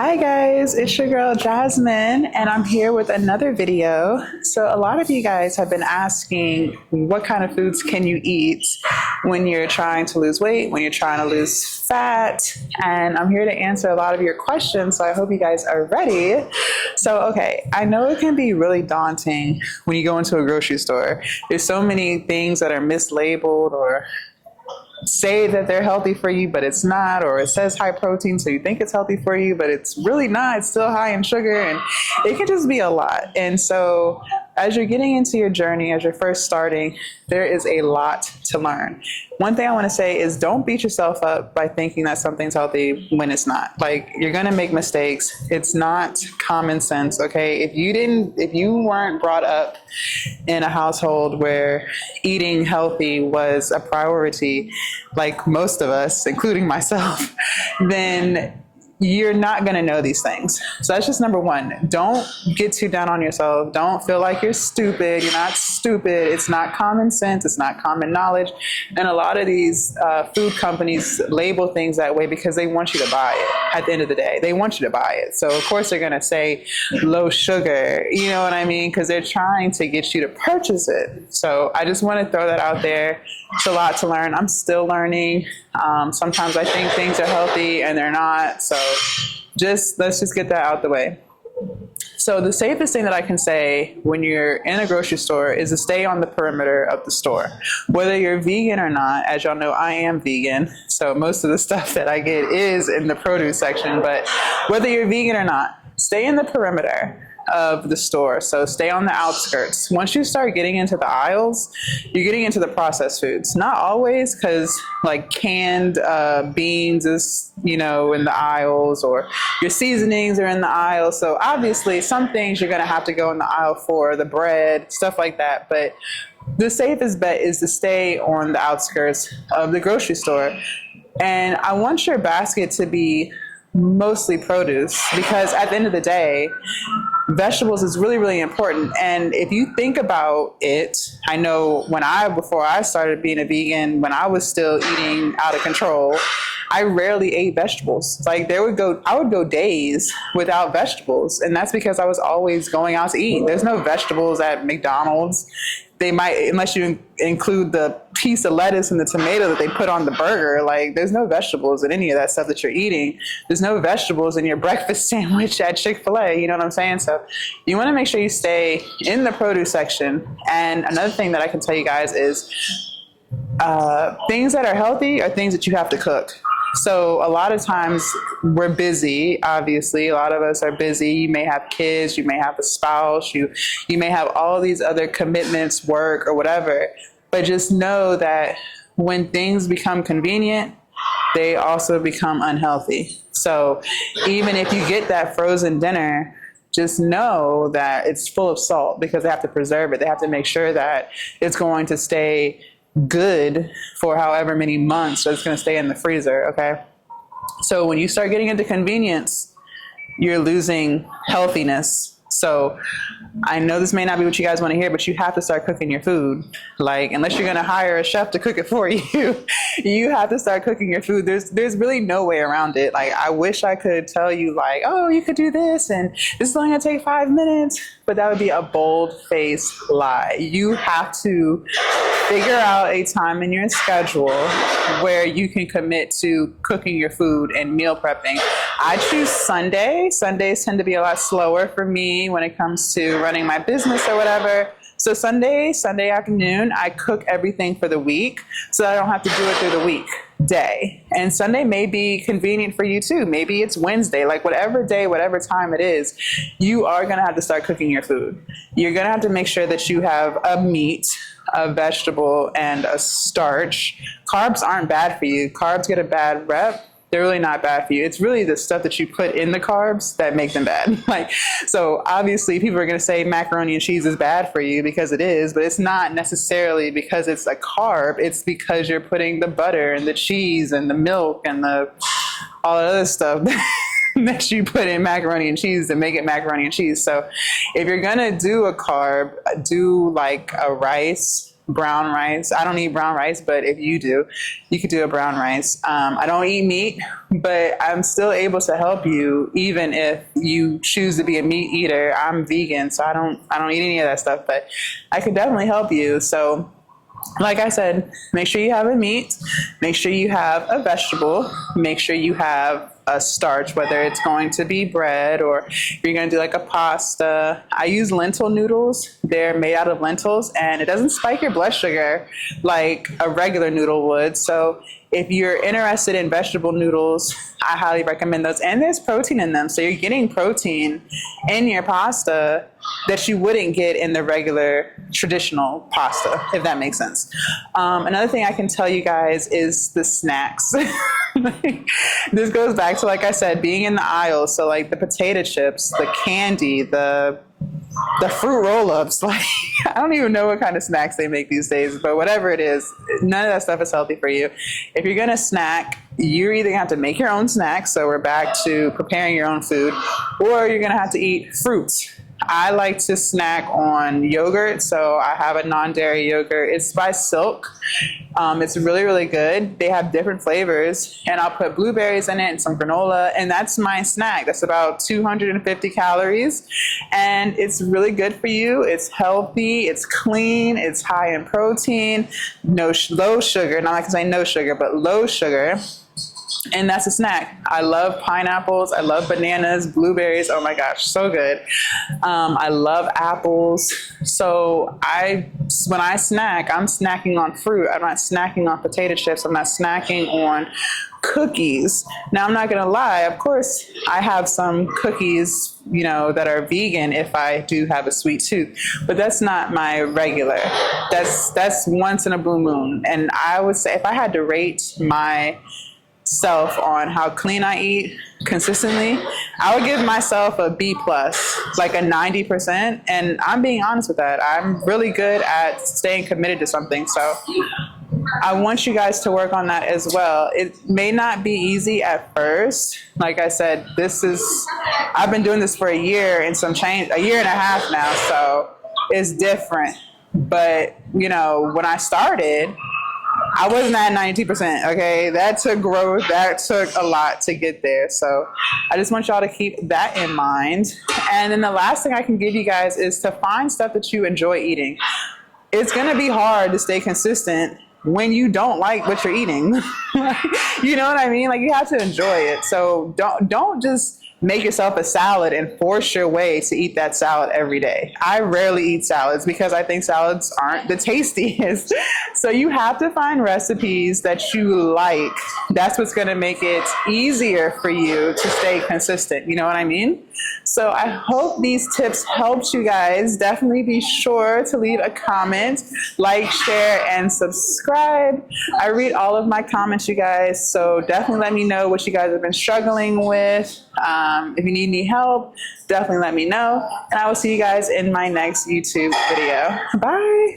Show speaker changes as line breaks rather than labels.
Hi guys, it's your girl Jasmine, and I'm here with another video. So a lot of you guys have been asking what kind of foods can you eat when you're trying to lose weight, when you're trying to lose fat, and I'm here to answer a lot of your questions, so I hope you guys are ready. So okay, I know it can be really daunting when you go into a grocery store. There's so many things that are mislabeled or say that they're healthy for you, but it's not, or it says high protein, so you think it's healthy for you, but it's really not. It's still high in sugar, and it can just be a lot. And so as you're getting into your journey, as you're first starting, there is a lot to learn. One thing I want to say is don't beat yourself up by thinking that something's healthy when it's not. Like, you're going to make mistakes. It's not common sense, okay? If you weren't brought up in a household where eating healthy was a priority, like most of us, including myself, then you're not going to know these things. So that's just number one. Don't get too down on yourself. Don't feel like you're stupid. You're not stupid. It's not common sense. It's not common knowledge. And a lot of these food companies label things that way because they want you to buy it. At the end of the day, they want you to buy it. So of course they're going to say low sugar, you know what I mean? Because they're trying to get you to purchase it. So I just want to throw that out there. It's a lot to learn. I'm still learning. Sometimes I think things are healthy and they're not. So let's just get that out the way. So the safest thing that I can say when you're in a grocery store is to stay on the perimeter of the store. Whether you're vegan or not, as y'all know, I am vegan. So most of the stuff that I get is in the produce section. But whether you're vegan or not, stay in the perimeter of the store. So stay on the outskirts. Once you start getting into the aisles, you're getting into the processed foods. Not always, because like canned beans is, in the aisles, or your seasonings are in the aisles. So obviously some things you're going to have to go in the aisle for, the bread, stuff like that. But the safest bet is to stay on the outskirts of the grocery store. And I want your basket to be mostly produce, because at the end of the day, vegetables is really, really important. And if you think about it, I know before I started being a vegan, when I was still eating out of control, I rarely ate vegetables. Like I would go days without vegetables. And that's because I was always going out to eat. There's no vegetables at McDonald's. They might, unless you include the piece of lettuce and the tomato that they put on the burger, like there's no vegetables in any of that stuff that you're eating. There's no vegetables in your breakfast sandwich at Chick-fil-A, you know what I'm saying? So you want to make sure you stay in the produce section. And another thing that I can tell you guys is things that are healthy are things that you have to cook. So a lot of times we're busy, obviously. A lot of us are busy. You may have kids, you may have a spouse, you may have all these other commitments, work or whatever. But just know that when things become convenient, they also become unhealthy. So even if you get that frozen dinner, just know that it's full of salt, because they have to preserve it. They have to make sure that it's going to stay good for however many months, so it's going to stay in the freezer, okay? So when you start getting into convenience, you're losing healthiness. So I know this may not be what you guys want to hear, but you have to start cooking your food. Like, unless you're going to hire a chef to cook it for you, you have to start cooking your food. There's really no way around it. Like, I wish I could tell you like, oh, you could do this and this is only going to take 5 minutes, but that would be a bold-faced lie. You have to figure out a time in your schedule where you can commit to cooking your food and meal prepping. I choose Sunday. Sundays tend to be a lot slower for me when it comes to running my business or whatever. So Sunday afternoon, I cook everything for the week so I don't have to do it through the weekday. And Sunday may be convenient for you too. Maybe it's Wednesday, like whatever day, whatever time it is, you are going to have to start cooking your food. You're going to have to make sure that you have a meat, a vegetable, and a starch. Carbs aren't bad for you. Carbs get a bad rep. They're really not bad for you. It's really the stuff that you put in the carbs that make them bad. So obviously people are going to say macaroni and cheese is bad for you, because it is, but it's not necessarily because it's a carb. It's because you're putting the butter and the cheese and the milk and all the other stuff that you put in macaroni and cheese to make it macaroni and cheese. So if you're going to do a carb, do like a rice brown rice. I don't eat brown rice, but if you do, you could do a brown rice. I don't eat meat, but I'm still able to help you even if you choose to be a meat eater. I'm vegan, so I don't eat any of that stuff, but I could definitely help you. So like I said, make sure you have a meat, make sure you have a vegetable, make sure you have a starch, whether it's going to be bread or you're going to do like a pasta. I use lentil noodles. They're made out of lentils and it doesn't spike your blood sugar like a regular noodle would. So if you're interested in vegetable noodles, I highly recommend those. And there's protein in them. So you're getting protein in your pasta that you wouldn't get in the regular traditional pasta, if that makes sense. Another thing I can tell you guys is the snacks. This goes back to, like I said, being in the aisle. So like the potato chips, the candy, the fruit roll-ups, like I don't even know what kind of snacks they make these days, but whatever it is, none of that stuff is healthy for you. If you're gonna snack, you're either gonna have to make your own snacks, so we're back to preparing your own food, or you're gonna have to eat fruits. I like to snack on yogurt, so I have a non-dairy yogurt. It's by Silk. It's really, really good. They have different flavors, and I'll put blueberries in it and some granola, and that's my snack. That's about 250 calories, and it's really good for you. It's healthy, it's clean, it's high in protein, low sugar. Not like I say no sugar, but low sugar. And that's a snack. I love pineapples. I love bananas, blueberries. Oh my gosh, so good. I love apples. So when I snack, I'm snacking on fruit. I'm not snacking on potato chips. I'm not snacking on cookies. Now, I'm not going to lie. Of course, I have some cookies, that are vegan if I do have a sweet tooth, but that's not my regular. That's once in a blue moon. And I would say if I had to rate myself on how clean I eat consistently, I would give myself a B plus, like a 90%. And I'm being honest with that. I'm really good at staying committed to something. So I want you guys to work on that as well. It may not be easy at first. Like I said, I've been doing this for a year and some change, a year and a half now. So it's different. But, when I started, I wasn't at 92%, okay? That took growth. That took a lot to get there. So I just want y'all to keep that in mind. And then the last thing I can give you guys is to find stuff that you enjoy eating. It's going to be hard to stay consistent when you don't like what you're eating. You know what I mean? Like, you have to enjoy it. So don't just make yourself a salad and force your way to eat that salad every day. I rarely eat salads because I think salads aren't the tastiest. So you have to find recipes that you like. That's what's going to make it easier for you to stay consistent. You know what I mean? So I hope these tips helped you guys. Definitely be sure to leave a comment, like, share, and subscribe. I read all of my comments, you guys. So definitely let me know what you guys have been struggling with. If you need any help, definitely let me know. And I will see you guys in my next YouTube video. Bye.